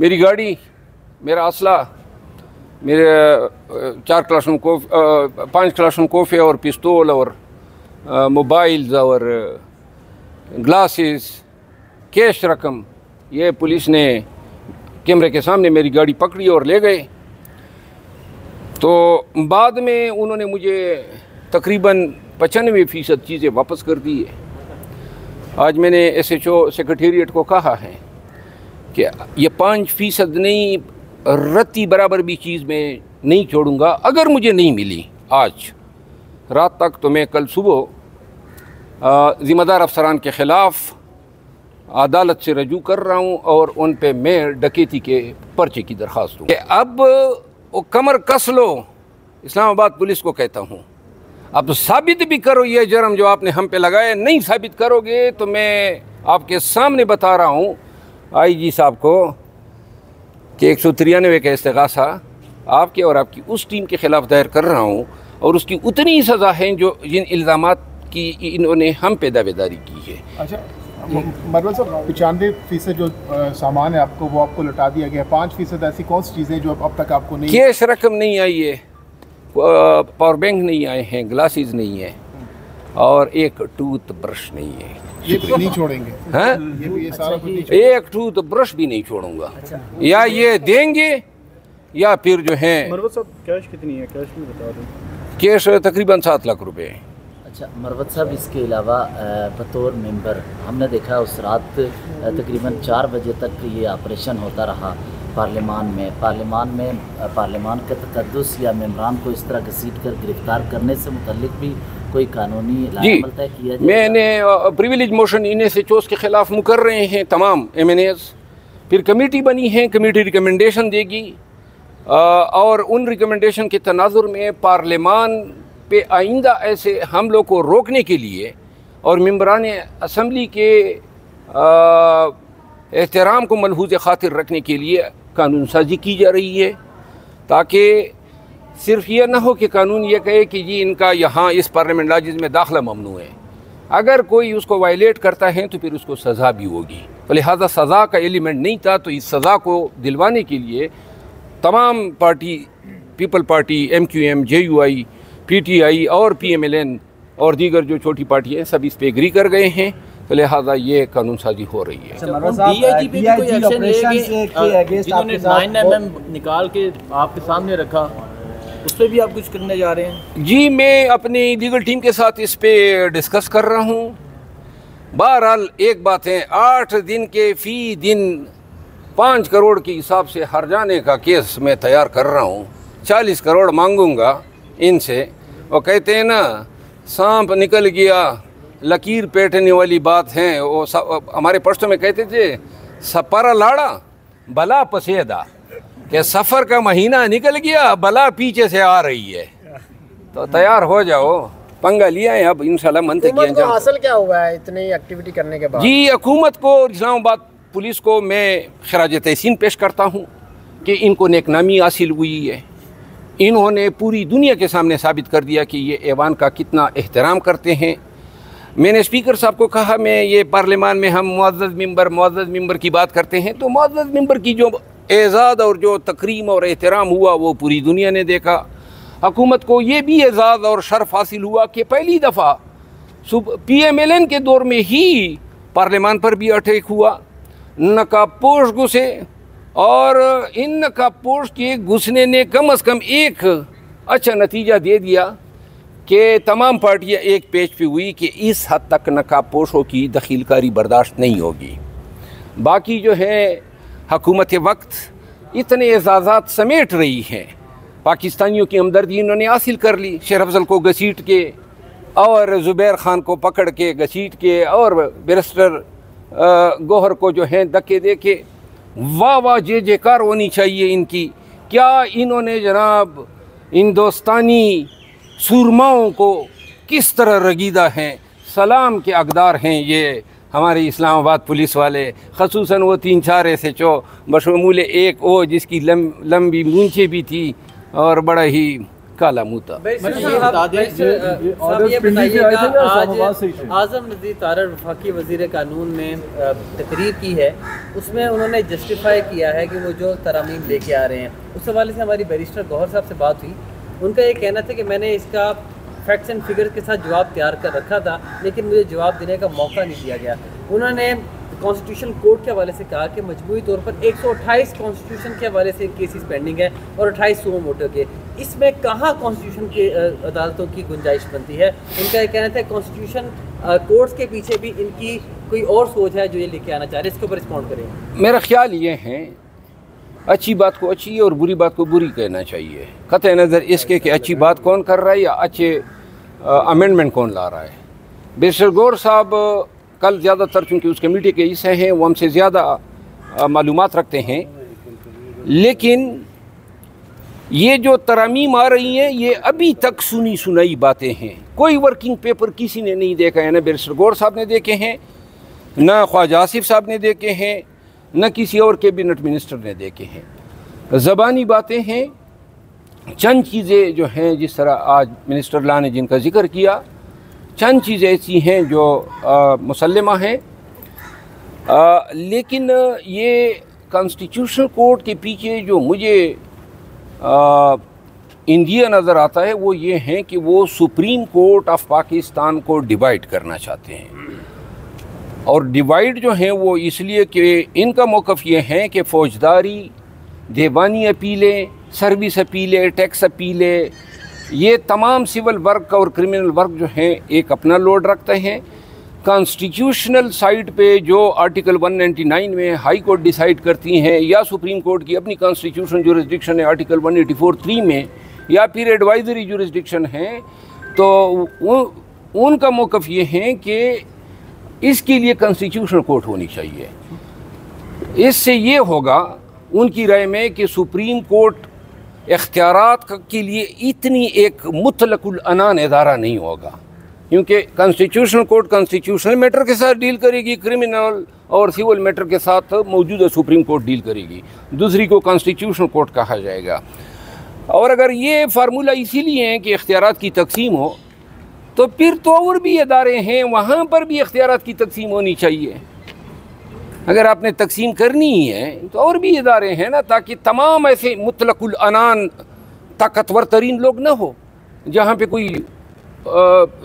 میری گاڑی، میرا اسلحہ، میرے 5 کلاشن کوفے اور پستول اور موبائلز اور گلاسز، کیش رقم، یہ پولیس نے کیمرے کے سامنے میری گاڑی پکڑی اور لے گئے۔ تو بعد میں انہوں نے مجھے تقریباً 95% چیزیں واپس کر دی ہے۔ آج میں نے SHO سیکریٹریٹ کو کہا ہے کہ یہ 5% نہیں، رتی برابر بھی چیز میں نہیں چھوڑوں گا۔ اگر مجھے نہیں ملی آج رات تک تو میں کل صبح ذمہ دار افسران کے خلاف عدالت سے رجوع کر رہا ہوں اور ان پہ میں ڈکیتی کے پرچے کی درخواست دوں۔ اب وہ کمر کس لو، اسلام آباد پولیس کو کہتا ہوں، اب ثابت بھی کرو یہ جرم جو آپ نے ہم پہ لگایا۔ نہیں ثابت کرو گے تو میں آپ کے سامنے بتا رہا ہوں IG صاحب کو کہ 193 کا استغاثہ آپ کے اور آپ کی اس ٹیم کے خلاف دائر کر رہا ہوں، اور اس کی اتنی سزا ہے جو جن الزامات کی انہوں نے ہم پہ دعوے داری کی ہے۔ اچھا مروت صاحب، 95% جو سامان ہے آپ کو وہ آپ کو لوٹا دیا گیا ہے، 5% ایسی کون سی چیزیں جو اب تک آپ کو نہیں؟ کیش رقم نہیں آئی ہے، پاور بینک نہیں آئے ہیں، گلاسز نہیں ہیں، اور ایک ٹوتھ برش نہیں ہے۔ یہ نہیں چھوڑیں گے؟ ہاں، یہ سارا کچھ ایک ٹوتھ برش بھی نہیں چھوڑوں گا۔ یا یہ دیں گے یا پھر جو ہے۔ مروت صاحب کیش کتنی ہے؟ کیش میں بتا دیں۔ کیش تقریباً 7 لاکھ روپے ہے۔ اچھا مروت صاحب، اس کے علاوہ بطور ممبر ہم نے دیکھا اس رات تقریباً 4 بجے تک یہ آپریشن ہوتا رہا پارلیمان کا تقدس یا ممبران کو اس طرح گھسیٹ کر گرفتار کرنے سے متعلق بھی کوئی قانونی عمل طے کیا جائے؟ میں نے پریویلیج موشن انہیں سے چوز کے خلاف مقرر رہے ہیں تمام MNAs، پھر کمیٹی بنی ہے، کمیٹی ریکمنڈیشن دے گی، اور ان ریکمنڈیشن کے تناظر میں پارلیمان پہ آئندہ ایسے حملوں کو روکنے کے لیے اور ممبران اسمبلی کے احترام کو ملحوظ خاطر رکھنے کے لیے قانون سازی کی جا رہی ہے، تاکہ صرف یہ نہ ہو کہ قانون یہ کہے کہ جی ان کا یہاں اس پارلیمنٹ لاجز میں داخلہ ممنوع ہے، اگر کوئی اس کو وائلیٹ کرتا ہے تو پھر اس کو سزا بھی ہوگی۔ لہذا سزا کا ایلیمنٹ نہیں تھا، تو اس سزا کو دلوانے کے لیے تمام party, people party, MQM، JUI، PTI اور PMLN اور دیگر جو چھوٹی پارٹی ہیں سب اس پہ ایگری کر گئے ہیں، تو لہٰذا یہ قانون سازی ہو رہی ہے۔ DIG پہ بھی کوئی ایکشن لے گے؟ جنہوں نے 9mm نکال کے آپ کے سامنے رکھا، اس پہ بھی آپ کچھ کرنے جا رہے ہیں؟ جی، میں اپنی لیگل ٹیم کے ساتھ اس پہ ڈسکس کر رہا ہوں۔ بہرحال ایک بات ہے، 8 دن کے فی دن 5 کروڑ کے حساب سے ہر جانے کا کیس میں تیار کر رہا ہوں۔ 40 کروڑ مانگوں گا ان سے، وہ کہتے ہیں نا سانپ نکل گیا لکیر پیٹنے والی بات ہے، وہ ہمارے پشتوں میں کہتے تھے سپارا لاڑا بلا پسیدہ، کہ سفر کا مہینہ نکل گیا بلا پیچھے سے آ رہی ہے، تو تیار ہو جاؤ، پنگا لیا ہے اب انشاءاللہ منطقی انجام۔ حاصل کیا ہوا ہے اتنی ایکٹیویٹی کرنے کے بعد؟ جی، حکومت کو، اسلام آباد پولیس کو میں خراج تحسین پیش کرتا ہوں کہ ان کو نیک نامی حاصل ہوئی ہے۔ انہوں نے پوری دنیا کے سامنے ثابت کر دیا کہ یہ ایوان کا کتنا احترام کرتے ہیں۔ میں نے اسپیکر صاحب کو کہا، میں یہ پارلیمان میں ہم معزز ممبر کی بات کرتے ہیں، تو معزز ممبر کی جو اعزاز اور جو تکریم اور احترام ہوا وہ پوری دنیا نے دیکھا۔ حکومت کو یہ بھی اعزاز اور شرف حاصل ہوا کہ پہلی دفعہ PMLN کے دور میں ہی پارلیمان پر بھی اٹیک ہوا، نقاب پوش گھسے، اور ان نقاب پوش کے گھسنے نے کم از کم ایک اچھا نتیجہ دے دیا کہ تمام پارٹیاں ایک پیج پہ ہوئی کہ اس حد تک نقاب پوشوں کی دخیل کاری برداشت نہیں ہوگی۔ باقی جو ہے حکومت وقت اتنے اعزازات سمیٹ رہی ہے، پاکستانیوں کی ہمدردی انہوں نے حاصل کر لی، شیر افضل کو گھسیٹ کے اور زبیر خان کو پکڑ کے گھسیٹ کے اور بیرسٹر گوہر کو جو ہیں دھکے دے کے، واہ واہ جے کار ہونی چاہیے ان کی۔ کیا انہوں نے جناب ہندوستانی سورماؤں کو کس طرح رگیدہ ہیں، سلام کے حقدار ہیں یہ ہمارے اسلام آباد پولیس والے، خصوصاً وہ 3-4 SHO بشمول ایک جس کی لمبی مونچھیں بھی تھی اور بڑا ہی کالا موتا۔ اعظم نذیر طارڑ وفاقی وزیر قانون نے تقریر کی ہے، اس میں انہوں نے جسٹیفائی کیا ہے کہ وہ جو ترامیم لے کے آ رہے ہیں، اس حوالے سے ہماری بیرسٹر گوہر صاحب سے بات ہوئی، ان کا یہ کہنا تھا کہ میں نے اس کا فیکٹس اینڈ فگر کے ساتھ جواب تیار کر رکھا تھا لیکن مجھے جواب دینے کا موقع نہیں دیا گیا۔ انہوں نے کانسٹیٹیوشن کورٹ کے حوالے سے کہا کہ مجموعی طور پر 128 کانسٹیٹیوشن کے حوالے سے کیسز پینڈنگ ہیں اور 28 سو موٹر کے، اس میں کہاں کانسٹیٹیوشن کی عدالتوں کی گنجائش بنتی ہے؟ ان کا یہ کہنا تھا کانسٹیٹیوشن کورٹس کے پیچھے بھی ان کی کوئی اور سوچ ہے جو یہ لے کے آنا چاہ رہے ہیں، اس کے اوپر رسپونڈ کریں۔ میرا خیال یہ ہے اچھی بات کو اچھی اور بری بات کو بری کہنا چاہیے، قطع نظر اس کے کہ اچھی بات کون کر رہا ہے یا اچھے امینڈمنٹ کون لا رہا ہے۔ بیرسٹر گور صاحب کل زیادہ تر چونکہ اس کمیٹی کے حصے ہیں وہ ہم سے زیادہ معلومات رکھتے ہیں، لیکن یہ جو ترامیم آ رہی ہیں یہ ابھی تک سنی سنائی باتیں ہیں، کوئی ورکنگ پیپر کسی نے نہیں دیکھا ہے، نہ بیرسٹر گور صاحب نے دیکھے ہیں، نہ خواجہ آصف صاحب نے دیکھے ہیں، نہ کسی اور کیبنٹ منسٹر نے دیکھے ہیں، زبانی باتیں ہیں۔ چند چیزیں جو ہیں جس طرح آج منسٹر لا نے جن کا ذکر کیا، چند چیزیں ایسی ہیں جو مسلمہ ہیں، لیکن یہ کانسٹیٹیوشنل کورٹ کے پیچھے جو مجھے اندیا نظر آتا ہے وہ یہ ہیں کہ وہ سپریم کورٹ آف پاکستان کو ڈیوائیڈ کرنا چاہتے ہیں، اور ڈیوائیڈ جو ہیں وہ اس لیے کہ ان کا موقف یہ ہے کہ فوجداری، دیوانی اپیلیں، سروس اپیلیں، ٹیکس اپیلیں، یہ تمام سول ورک اور کرمنل ورک جو ہیں ایک اپنا لوڈ رکھتے ہیں۔ کانسٹیٹیوشنل سائٹ پہ جو آرٹیکل 199 میں ہائی کورٹ ڈیسائیڈ کرتی ہیں یا سپریم کورٹ کی اپنی کانسٹیٹیوشن جورسڈکشن ہے آرٹیکل 184(3) میں، یا پھر ایڈوائزری جورسڈکشن ہے، تو ان کا موقف یہ ہے کہ اس کے لیے کانسٹیٹیوشنل کورٹ ہونی چاہیے۔ اس سے یہ ہوگا ان کی رائے میں کہ سپریم کورٹ اختیارات کے لیے اتنی ایک مطلق العنان ادارہ نہیں ہوگا، کیونکہ کانسٹیٹیوشنل کورٹ کانسٹیٹیوشنل میٹر کے ساتھ ڈیل کرے گی، کرمنل اور سیول میٹر کے ساتھ موجودہ سپریم کورٹ ڈیل کرے گی، دوسری کو کانسٹیٹیوشنل کورٹ کہا جائے گا۔ اور اگر یہ فارمولہ اسی لیے ہے کہ اختیارات کی تقسیم ہو، تو پھر تو اور بھی ادارے ہیں وہاں پر بھی اختیارات کی تقسیم ہونی چاہیے۔ اگر آپ نے تقسیم کرنی ہی ہے تو اور بھی ادارے ہیں نا، تاکہ تمام ایسے مطلق العنان طاقتور ترین لوگ نہ ہو جہاں پہ کوئی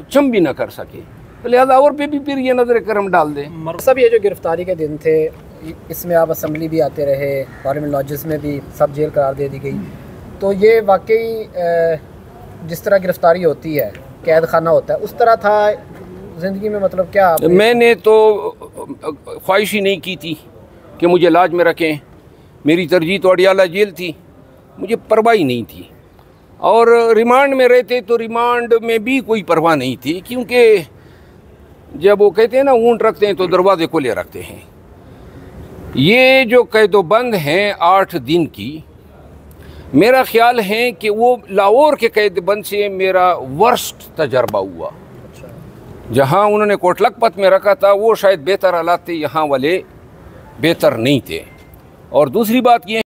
چم بھی نہ کر سکے، لہذا اور پہ بھی پھر یہ نظر کرم ڈال دیں۔ سب یہ جو گرفتاری کے دن تھے اس میں آپ اسمبلی بھی آتے رہے، پارلیمنٹ لاجز میں بھی سب جیل قرار دے دی گئی، تو یہ واقعی جس طرح گرفتاری ہوتی ہے، قید خانہ ہوتا ہے، اس طرح تھا زندگی میں؟ مطلب کیا میں نے تو خواہش ہی نہیں کی تھی کہ مجھے لاج میں رکھیں، میری ترجیح تو اڈیالہ جیل تھی، مجھے پرواہ ہی نہیں تھی، اور ریمانڈ میں رہتے تو ریمانڈ میں بھی کوئی پرواہ نہیں تھی، کیونکہ جب وہ کہتے ہیں نا اونٹ رکھتے ہیں تو دروازے کھلے رکھتے ہیں۔ یہ جو قید و بند ہیں 8 دن کی، میرا خیال ہے کہ وہ لاہور کے قید بند سے میرا ورسٹ تجربہ ہوا۔ جہاں انہوں نے کوٹ لکھپت میں رکھا تھا وہ شاید بہتر حالات تھے، یہاں والے بہتر نہیں تھے۔ اور دوسری بات یہ